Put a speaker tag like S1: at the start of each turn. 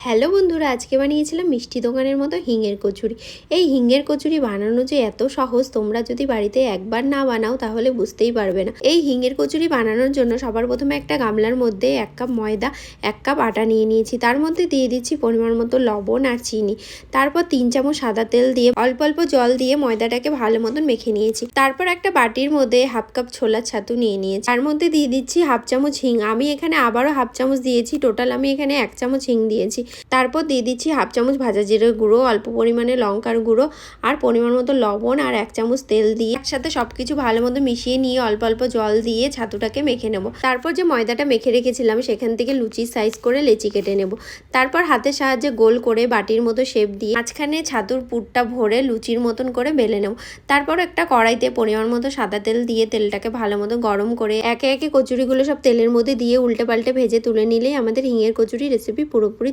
S1: Hello বন্ধুরা, আজকে বানিয়েছিলাম মিষ্টি দোকানের মতো হিঙের কচুরি। এই হিঙের কচুরি বানানো যে এত সহজ, তোমরা যদি বাড়িতে একবার না বানাও তাহলে বুঝতেই পারবে না। এই হিঙের কচুরি বানানোর জন্য সবার প্রথমে একটা গামলার মধ্যে 1 কাপ ময়দা, 1 কাপ আটা নিয়ে নিয়েছি। তার মধ্যে দিয়ে দিচ্ছি পরিমাণ মতো লবণ আর চিনি। তারপর 3 চামচ সাদা তেল দিয়ে অল্প অল্প জল দিয়ে ময়দাটাকে ভালো মতন মেখে নিয়েছি। তারপর একটা বাটির মধ্যে 1/2 কাপ ছোলার ছাতু নিয়ে নিয়েছি। তার মধ্যে দিয়ে দিচ্ছি 1/2 চামচ হিং। আমি এখানে আবারও 1/2 চামচ দিয়েছি, টোটাল আমি এখানে 1 চামচ হিং দিয়েছি। তারপর দিয়ে দিচ্ছি 1/2 চামচ ভাজা জিরের গুঁড়ো, অল্প পরিমাণে লঙ্কার গুঁড়ো আর পরিমাণ মতো লবণ আর 1 চামচ তেল দিয়ে একসাথে সবকিছু ভালো মতো মিশিয়ে নিয়ে অল্প অল্প জল দিয়ে ছাতুটাকে মেখে নেব। তারপর যে ময়দাটা মেখে রেখেছিলাম সেখান থেকে লুচির সাইজ করে লেচি কেটে নেব। তারপর হাতের সাহায্যে গোল করে বাটির মতো শেপ দিয়ে মাঝখানে ছাতুর পুরটা ভরে লুচির মতন করে বেলে নেব। তারপর একটা কড়াইতে পরিমাণ মতো সাদা তেল দিয়ে তেলটাকে ভালো মতো গরম করে একে একে কচুরিগুলো সব তেলের মধ্যে দিয়ে উল্টে পাল্টে ভেজে তুলে নিলেই আমাদের হিঙের কচুরি রেসিপি পুরোপুরি